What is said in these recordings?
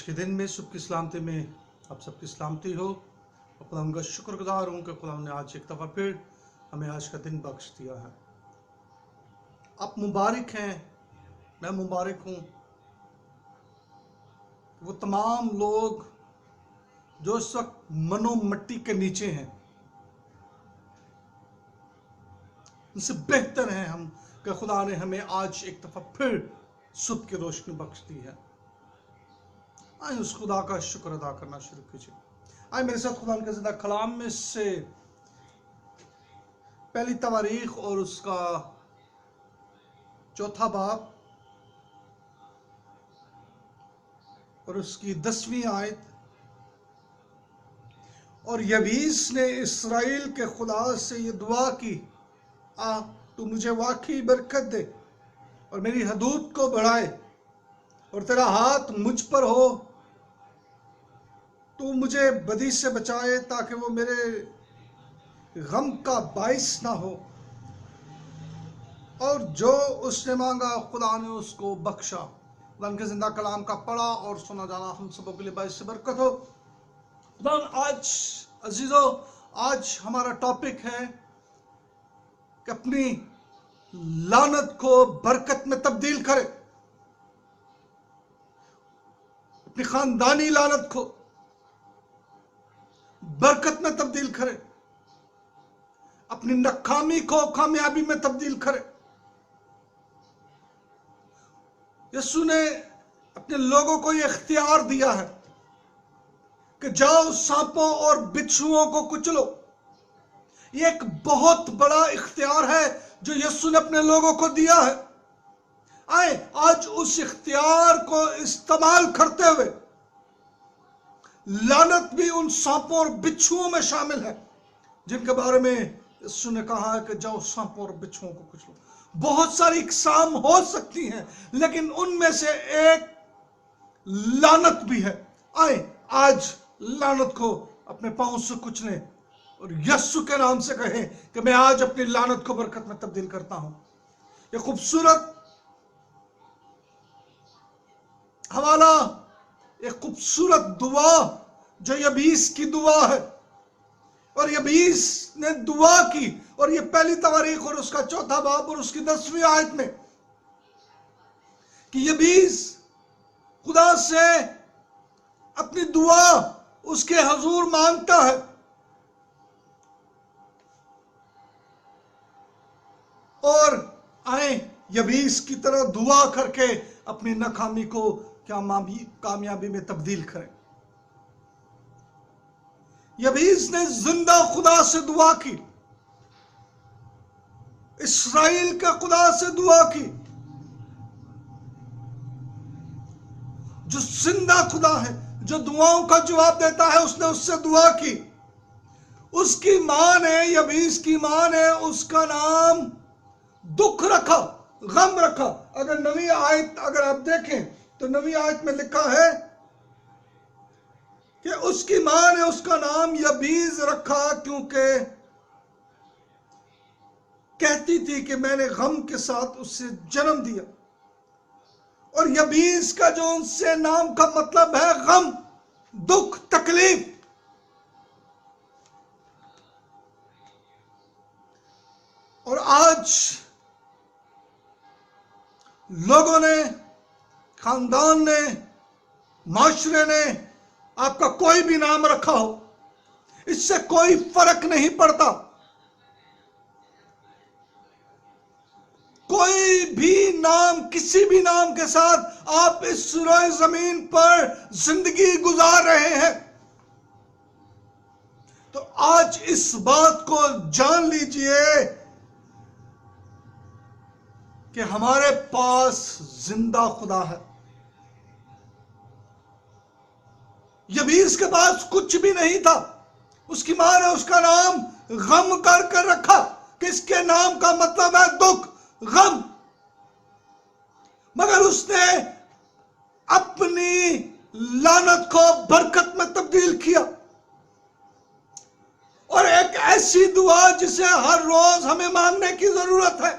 के दिन में सुबह की सलामती में आप सबकी सलामती हो। खुदा का शुक्रगुजार हूँ कि खुदा ने आज एक दफ़ा फिर हमें आज का दिन बख्श दिया है। आप मुबारक हैं, मैं मुबारक हूँ। वो तमाम लोग जो इस वक्त मनो मट्टी के नीचे हैं, उनसे बेहतर हैं हम कि खुदा ने हमें आज एक दफ़ा फिर सुबह की रोशनी बख्श दी है। आए उस खुदा का शुक्र अदा करना शुरू कीजिए। आए मेरे साथ खुदा के ज़िंदा कलाम में से पहली तवारीख और उसका चौथा बाब और उसकी 10वीं आयत। और यबीस ने इस्राएल के खुदा से ये दुआ की, तू मुझे वाकई बरकत दे और मेरी हदूद को बढ़ाए और तेरा हाथ मुझ पर हो, तू मुझे बदी से बचाए ताकि वो मेरे गम का बाइस ना हो। और जो उसने मांगा खुदा ने उसको बख्शा। खुदा के जिंदा कलाम का पढ़ा और सुना जाना हम सबों के लिए बाइस से बरकत हो। खुदा आज अजीजों, आज हमारा टॉपिक है कि अपनी लानत को बरकत में तब्दील करे, अपनी खानदानी लानत को बरकत में तब्दील करे, अपनी नाकामी को कामयाबी में तब्दील करे। यीशु ने अपने लोगों को यह इख्तियार दिया है कि जाओ सांपों और बिच्छुओं को कुचलो। यह एक बहुत बड़ा इख्तियार है जो यीशु ने अपने लोगों को दिया है। आए आज उस इख्तियार को इस्तेमाल करते हुए, लानत भी उन सांपों और बिच्छुओं में शामिल है जिनके बारे में यीशु ने कहा है कि जाओ सांपों और बिच्छुओं को कुचलो। बहुत सारी इकसाम हो सकती हैं, लेकिन उनमें से एक लानत भी है। आए आज लानत को अपने पांव से कुचले और यीशु के नाम से कहें कि मैं आज अपनी लानत को बरकत में तब्दील करता हूं। ये खूबसूरत हवाला, एक खूबसूरत दुआ जो यबीस की दुआ है। और यबीस ने दुआ की और ये पहली तवारीख और उसका चौथा बाब और उसकी 10वीं आयत में कि यबीस खुदा से अपनी दुआ उसके हजूर मांगता है। और आए यबीस की तरह दुआ करके अपनी नाकामी को कामयाबी में तब्दील करें। यबीस ने जिंदा खुदा से दुआ की, इस्राएल के खुदा से दुआ की, जो जिंदा खुदा है, जो दुआओं का जवाब देता है। उसने उससे दुआ की। उसकी मां ने, यबीस की मां ने उसका नाम दुख रखा, गम रखा। अगर नवी आयत अगर आप देखें तो नवी आयत में लिखा है कि उसकी मां ने उसका नाम यबीस रखा क्योंकि कहती थी कि मैंने गम के साथ उससे जन्म दिया। और यबीस का जो उनसे नाम का मतलब है गम, दुख, तकलीफ। और आज लोगों ने, खानदान ने, माशरे ने आपका कोई भी नाम रखा हो, इससे कोई फर्क नहीं पड़ता। कोई भी नाम, किसी भी नाम के साथ आप इस रोए जमीन पर जिंदगी गुजार रहे हैं, तो आज इस बात को जान लीजिए कि हमारे पास जिंदा खुदा है। यबीस के पास कुछ भी नहीं था। उसकी मां ने उसका नाम गम कर रखा कि इसके नाम का मतलब है दुख, गम। मगर उसने अपनी लानत को बरकत में तब्दील किया। और एक ऐसी दुआ जिसे हर रोज हमें मांगने की जरूरत है।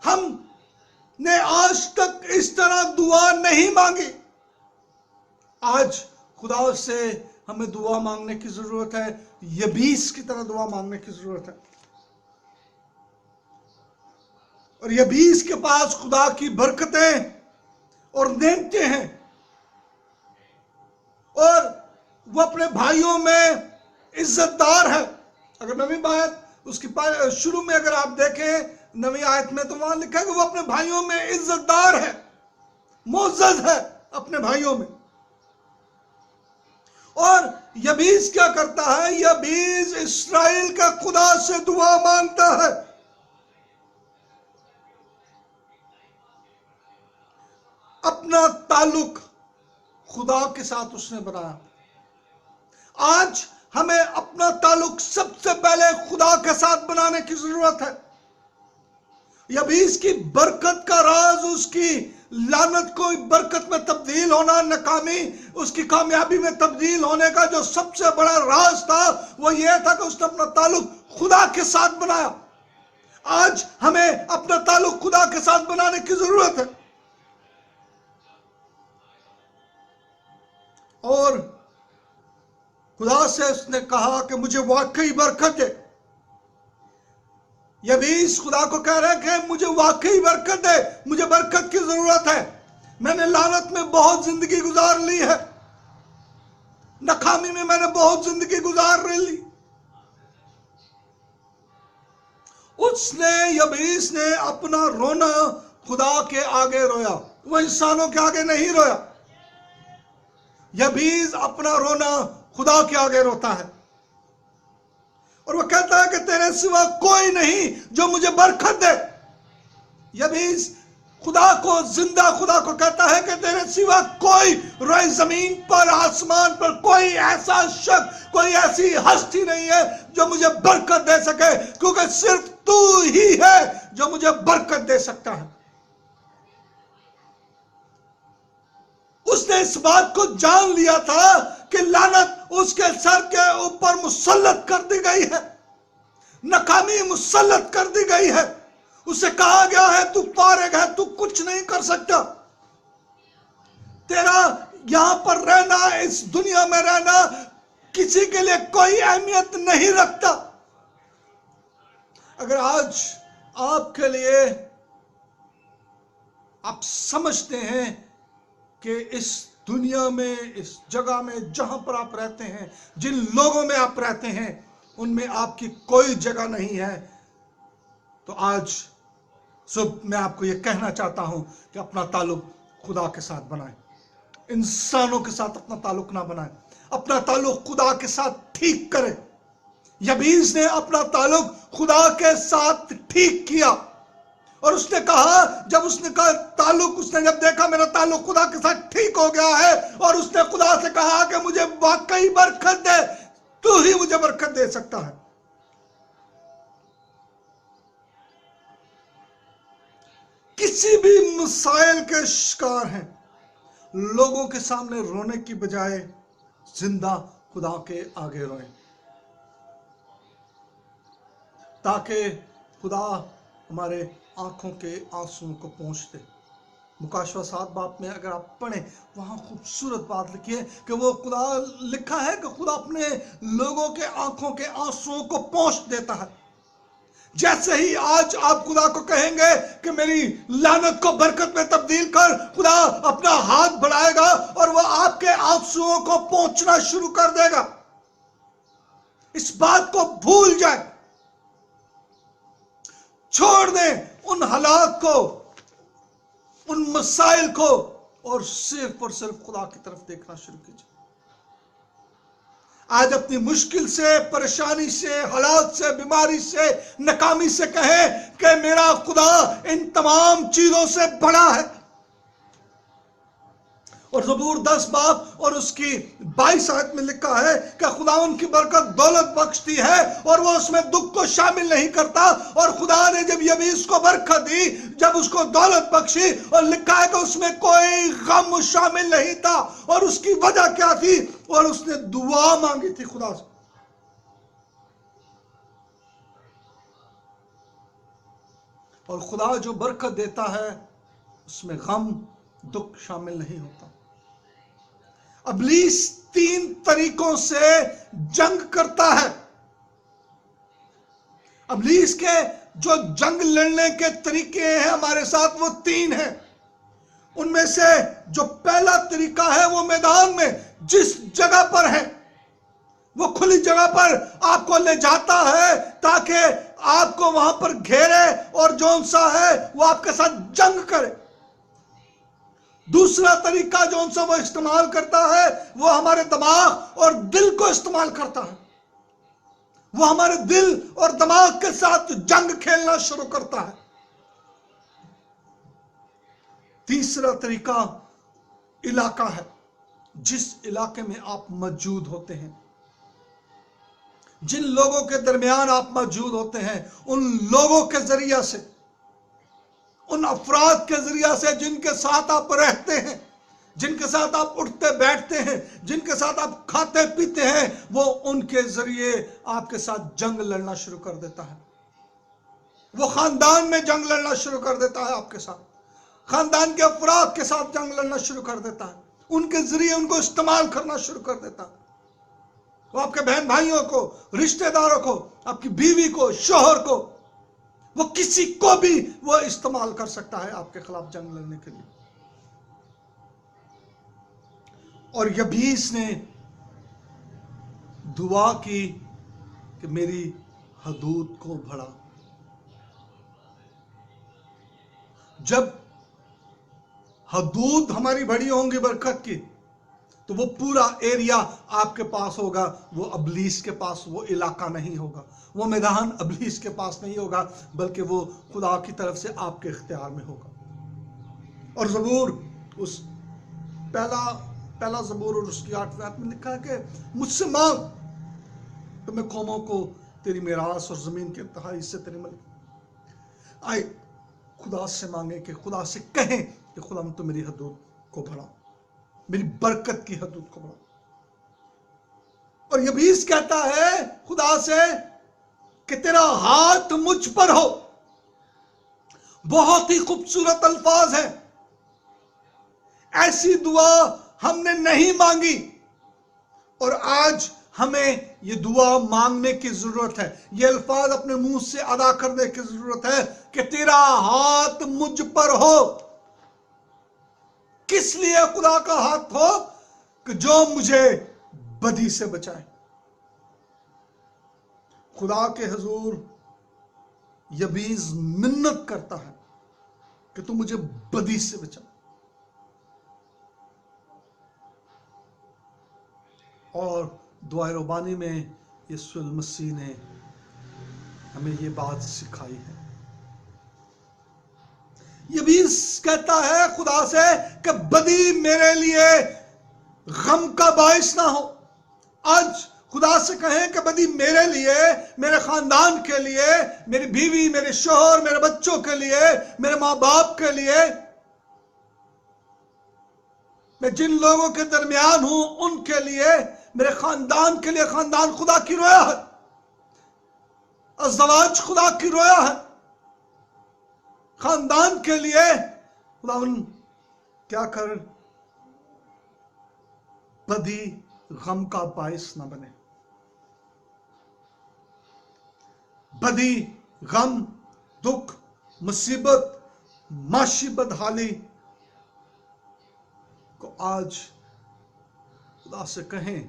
हमने आज तक इस तरह दुआ नहीं मांगी। आज खुदा से हमें दुआ मांगने की जरूरत है, यबीस की तरह दुआ मांगने की जरूरत है। और यबीस के पास खुदा की बरकतें और नेमतें हैं, और वो अपने भाइयों में इज्जतदार है। अगर नवी बात उसकी शुरू में अगर आप देखें नवी आयत में, तो वहां लिखा है कि वो अपने भाइयों में इज्जतदार है, मोअज़्ज़ज़ है अपने भाइयों में। और यबीस क्या करता है? यबीस इस्राएल का खुदा से दुआ मांगता है। अपना ताल्लुक खुदा के साथ उसने बनाया। आज हमें अपना ताल्लुक सबसे पहले खुदा के साथ बनाने की जरूरत है। यबीस की बरकत का राज उसकी लानत को बरकत में तब्दील होना, नाकामी उसकी कामयाबी में तब्दील होने का जो सबसे बड़ा राज था वो ये था कि उसने अपना ताल्लुक खुदा के साथ बनाया। आज हमें अपना ताल्लुक खुदा के साथ बनाने की जरूरत है। और खुदा से उसने कहा कि मुझे वाकई बरकत दे। यबीस खुदा को कह रहा है कि मुझे वाकई बरकत दे, मुझे बरकत की जरूरत है। मैंने लानत में बहुत जिंदगी गुजार ली है, नाकामी में मैंने बहुत जिंदगी गुजार ली। उसने यबीस ने अपना रोना खुदा के आगे रोया, वो इंसानों के आगे नहीं रोया। यबीस अपना रोना खुदा के आगे रोता है, और वो कहता है कि तेरे सिवा कोई नहीं जो मुझे बरकत दे। यबीस खुदा को, जिंदा खुदा को कहता है कि तेरे सिवा कोई रोए जमीन पर, आसमान पर कोई ऐसा शख्स, कोई ऐसी हस्ती नहीं है जो मुझे बरकत दे सके, क्योंकि सिर्फ तू ही है जो मुझे बरकत दे सकता है। उसने इस बात को जान लिया था कि लानत उसके सर के ऊपर मुसल्लत कर दी गई है, नाकामी मुसल्लत कर दी गई है। उसे कहा गया है तू फारिग है, तू कुछ नहीं कर सकता, तेरा यहां पर रहना, इस दुनिया में रहना किसी के लिए कोई अहमियत नहीं रखता। अगर आज आपके लिए आप समझते हैं कि इस दुनिया में, इस जगह में जहां पर आप रहते हैं, जिन लोगों में आप रहते हैं, उनमें आपकी कोई जगह नहीं है, तो आज सुबह मैं आपको यह कहना चाहता हूं कि अपना ताल्लुक खुदा के साथ बनाएं, इंसानों के साथ अपना ताल्लुक ना बनाएं, अपना ताल्लुक खुदा के साथ ठीक करें। यबीस ने अपना ताल्लुक खुदा के साथ ठीक किया, और उसने कहा, जब उसने कहा ताल्लुक, उसने जब देखा मेरा ताल्लुक खुदा के साथ ठीक हो गया है, और उसने खुदा से कहा कि मुझे वाकई बरकत दे, तू ही मुझे बरकत दे सकता है। किसी भी मसाइल के शिकार हैं, लोगों के सामने रोने की बजाय जिंदा खुदा के आगे रोएं, ताकि खुदा हमारे आंखों के आंसुओं को पोंछ दे। मुकाशवा 7 बाब में अगर आप पढ़ें, वहां खूबसूरत बात लिखी है कि वो खुदा, लिखा है कि खुदा अपने लोगों के आंखों के आंसुओं को पोंछ देता है। जैसे ही आज आप खुदा को कहेंगे कि मेरी लानत को बरकत में तब्दील कर, खुदा अपना हाथ बढ़ाएगा और वह आपके आंसुओं को पोंछना शुरू कर देगा। इस बात को भूल जाए, छोड़ दें उन हालात को, उन मसाइल को, और सिर्फ खुदा की तरफ देखना शुरू कीजिए। आज अपनी मुश्किल से, परेशानी से, हालात से, बीमारी से, नाकामी से कहें कि मेरा खुदा इन तमाम चीजों से बड़ा है। और ज़बूर 10 बाब और उसकी 22 आयत में लिखा है कि खुदा उनकी बरकत दौलत बख्शती है और वो उसमें दुख को शामिल नहीं करता। और खुदा ने जब यबीस को बरकत दी, जब उसको दौलत बख्शी, और लिखा है कि उसमें कोई गम शामिल नहीं था। और उसकी वजह क्या थी? और उसने दुआ मांगी थी खुदा से। और खुदा जो बरकत देता है उसमें गम, दुख शामिल नहीं होता। ابلیس 3 طریقوں سے جنگ کرتا ہے. ابلیس کے جو جنگ لڑنے کے طریقے ہیں ہمارے ساتھ وہ 3 ہیں. ان میں سے جو پہلا طریقہ ہے وہ میدان میں جس جگہ پر ہے وہ کھلی جگہ پر آپ کو لے جاتا ہے تاکہ آپ کو وہاں پر گھیرے اور جون سا ہے وہ آپ کے ساتھ جنگ کرے. دوسرا طریقہ جون سا وہ استعمال کرتا ہے وہ ہمارے دماغ اور دل کو استعمال کرتا ہے. وہ ہمارے دل اور دماغ کے ساتھ جنگ کھیلنا شروع کرتا ہے. تیسرا طریقہ علاقہ ہے. جس علاقے میں آپ موجود ہوتے ہیں، جن لوگوں کے درمیان آپ موجود ہوتے ہیں، ان لوگوں کے ذریعہ سے، ان افراد کے ذریعہ سے جن کے ساتھ آپ رہتے ہیں، جن کے ساتھ آپ اٹھتے بیٹھتے ہیں، جن کے ساتھ آپ کھاتے پیتے ہیں، وہ ان کے ذریعے آپ کے ساتھ جنگ لڑنا شروع کر دیتا ہے. وہ خاندان میں جنگ لڑنا شروع کر دیتا ہے، آپ کے ساتھ خاندان کے افراد کے ساتھ جنگ لڑنا شروع کر دیتا ہے. ان کے ذریعے ان کو استعمال کرنا شروع کر دیتا ہے. وہ آپ کے بہن بھائیوں کو، رشتہ داروں کو، آپ کی بیوی کو، شوہر کو، وہ کسی کو بھی وہ استعمال کر سکتا ہے آپ کے خلاف جنگ لڑنے کے لیے. اور ابلیس نے دعا کی کہ میری حدود کو بڑھا. جب حدود ہماری بڑی ہوں گی برکت کی تو وہ پورا ایریا آپ کے پاس ہوگا. وہ ابلیس کے پاس وہ علاقہ نہیں ہوگا. وہ میدان ابلیس کے پاس نہیں ہوگا بلکہ وہ خدا کی طرف سے آپ کے اختیار میں ہوگا. اور زبور اس پہلا زبور اور اس کی 8ویں آیت میں لکھا ہے کہ مجھ سے مانگ تو میں قوموں کو تیری میراث اور زمین کے انتہائی سے تیرے ملک. آئے خدا سے مانگیں کہ خدا سے کہیں کہ خدا تو میری حدود کو بڑھا، میری برکت کی حدود کو بڑھا. اور ابلیس کہتا ہے خدا سے کہ تیرا ہاتھ مجھ پر ہو. بہت ہی خوبصورت الفاظ ہیں. ایسی دعا ہم نے نہیں مانگی اور آج ہمیں یہ دعا مانگنے کی ضرورت ہے. یہ الفاظ اپنے منہ سے ادا کرنے کی ضرورت ہے کہ تیرا ہاتھ مجھ پر ہو. کس لیے خدا کا ہاتھ ہو؟ کہ جو مجھے بدی سے بچائے. خدا کے حضور ابلیس منت کرتا ہے کہ تو مجھے بدی سے بچا. اور دعائے ربانی میں یسوع المسیح نے ہمیں یہ بات سکھائی ہے. ابلیس کہتا ہے خدا سے کہ بدی میرے لیے غم کا باعث نہ ہو. آج خدا سے کہیں کہ بدی میرے لیے، میرے خاندان کے لیے، میری بیوی، میرے شوہر، میرے بچوں کے لیے، میرے ماں باپ کے لیے، میں جن لوگوں کے درمیان ہوں ان کے لیے، میرے خاندان کے لیے. خاندان خدا کی رویا ہے. ازدواج خدا کی رویا ہے. خاندان کے لیے خدا کیا کر بدی غم کا باعث نہ بنے. بدی، غم، دکھ، مصیبت، معاشی بدحالی کو آج خدا سے کہیں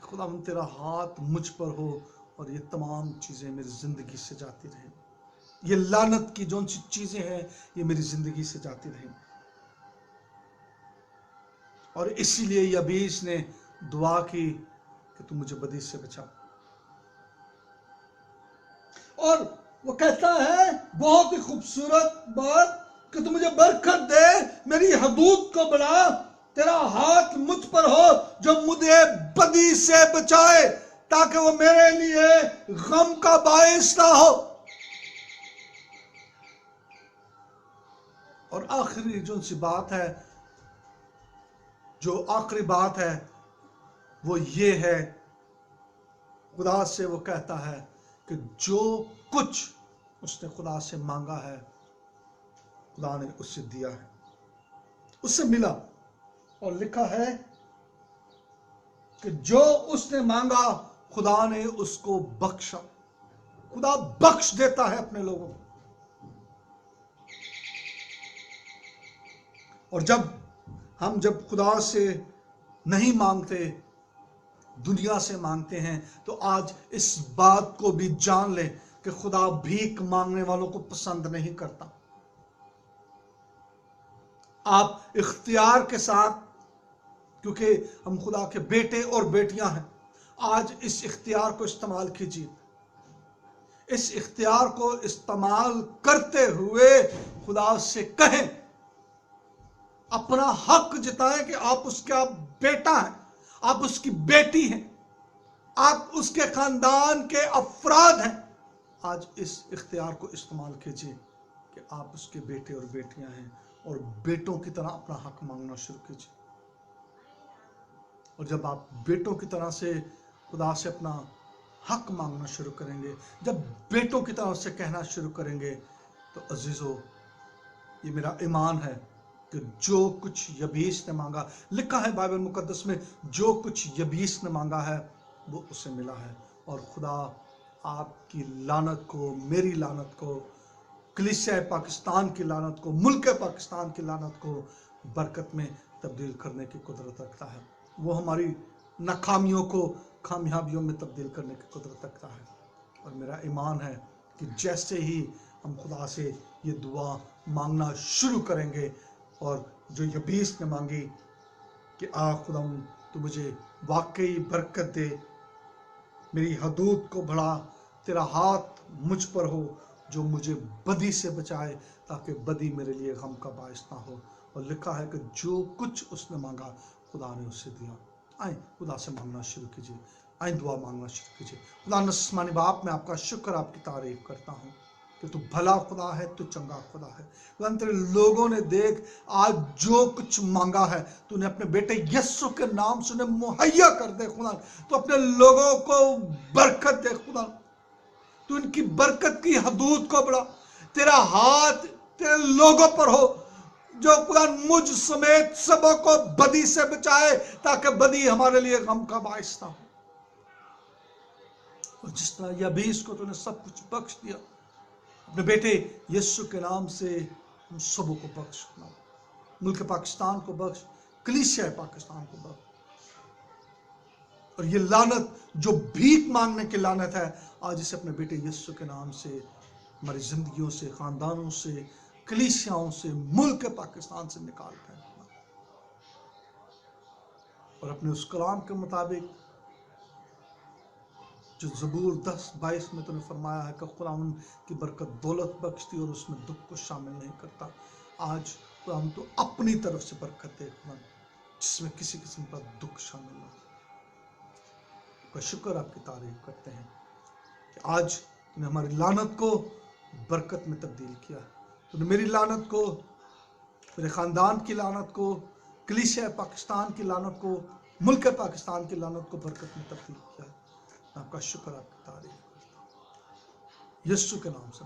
خدا تیرا ہاتھ مجھ پر ہو اور یہ تمام چیزیں میری زندگی سے جاتی رہیں. یہ لعنت کی جون سی چیزیں ہیں یہ میری زندگی سے جاتی رہیں. اور اسی لیے ابلیس نے دعا کی کہ تو مجھے بدی سے بچا. اور وہ کہتا ہے بہت ہی خوبصورت بات کہ تو مجھے برکت دے، میری حدود کو بڑھا، تیرا ہاتھ مجھ پر ہو جو مجھے بدی سے بچائے تاکہ وہ میرے لیے غم کا باعث نہ ہو. اور آخری جو سی بات ہے، جو آخری بات ہے وہ یہ ہے، خدا سے وہ کہتا ہے کہ جو کچھ اس نے خدا سے مانگا ہے خدا نے اس سے دیا ہے، اس سے ملا. اور لکھا ہے کہ جو اس نے مانگا خدا نے اس کو بخشا. خدا بخش دیتا ہے اپنے لوگوں کو. اور جب خدا سے نہیں مانگتے، دنیا سے مانگتے ہیں، تو آج اس بات کو بھی جان لیں کہ خدا بھیک مانگنے والوں کو پسند نہیں کرتا. آپ اختیار کے ساتھ، کیونکہ ہم خدا کے بیٹے اور بیٹیاں ہیں، آج اس اختیار کو استعمال کیجیے. اس اختیار کو استعمال کرتے ہوئے خدا سے کہیں، اپنا حق جتائیں کہ آپ اس کا بیٹا ہیں، آپ اس کی بیٹی ہیں، آپ اس کے خاندان کے افراد ہیں. آج اس اختیار کو استعمال کیجیے کہ آپ اس کے بیٹے اور بیٹیاں ہیں، اور بیٹوں کی طرح اپنا حق مانگنا شروع کیجیے. اور جب آپ بیٹوں کی طرح سے خدا سے اپنا حق مانگنا شروع کریں گے، جب بیٹوں کی طرح سے کہنا شروع کریں گے، تو عزیزو، یہ میرا ایمان ہے کہ جو کچھ یبیس نے مانگا، لکھا ہے بائبل مقدس میں، جو کچھ یبیس نے مانگا ہے وہ اسے ملا ہے. اور خدا آپ کی لعنت کو، میری لعنت کو، کلیسیا پاکستان کی لعنت کو، ملک پاکستان کی لعنت کو برکت میں تبدیل کرنے کی قدرت رکھتا ہے. وہ ہماری ناکامیوں کو کامیابیوں میں تبدیل کرنے کی قدرت رکھتا ہے. اور میرا ایمان ہے کہ جیسے ہی ہم خدا سے یہ دعا مانگنا شروع کریں گے، اور جو یبیس نے مانگی کہ خدا تو مجھے واقعی برکت دے، میری حدود کو بڑھا، تیرا ہاتھ مجھ پر ہو جو مجھے بدی سے بچائے، تاکہ بدی میرے لیے غم کا باعث نہ ہو. اور لکھا ہے کہ جو کچھ اس نے مانگا خدا نے اسے دیا. آئیں خدا سے مانگنا شروع کیجیے، آئیں دعا مانگنا شروع کیجیے. خدا آسمانی باپ، میں آپ کا شکر، آپ کی تعریف کرتا ہوں کہ تو بھلا خدا ہے، تو چنگا خدا ہے. خدا تیرے لوگوں نے دیکھ آج جو کچھ مانگا ہے تو نے اپنے بیٹے یسوع کے نام سے انہیں مہیا کر دے. خدا تو اپنے لوگوں کو برکت دے. خدا تو ان کی برکت کی حدود کو بڑھا. تیرا ہاتھ تیرے لوگوں پر ہو جو خدا مجھ سمیت سبوں کو بدی سے بچائے، تاکہ بدی ہمارے لیے غم کا باعث نہ ہو. اور جس طرح یبیس کو تو نے سب کچھ بخش دیا، اپنے بیٹے یسوع کے نام سے ہم سبوں کو بخش. ملک پاکستان کو بخش، کلیسیا پاکستان کو بخش. اور یہ لعنت جو بھیک مانگنے کی لعنت ہے، آج اسے اپنے بیٹے یسوع کے نام سے ہماری زندگیوں سے، خاندانوں سے، کلیسیاؤں سے، ملک پاکستان سے نکال پھینک. اور اپنے اس کلام کے مطابق جو زبور 10:22 میں تو نے فرمایا ہے کہ خدا ان کی برکت دولت بخشتی اور اس میں دکھ کو شامل نہیں کرتا. آج خدا ہم تو اپنی طرف سے برکت دے خدا، جس میں کسی قسم کا دکھ شامل نہ ہو. کا شکر، آپ کی تعریف کرتے ہیں کہ آج تو نے ہماری لعنت کو برکت میں تبدیل کیا. تو نے میری لعنت کو، میرے خاندان کی لعنت کو، کلیسیا پاکستان کی لعنت کو، ملک پاکستان کی لعنت کو برکت میں تبدیل کیا. آپ کا شکر، آپ کی تعریف کرتا ہوں. یسوع کے نام سے.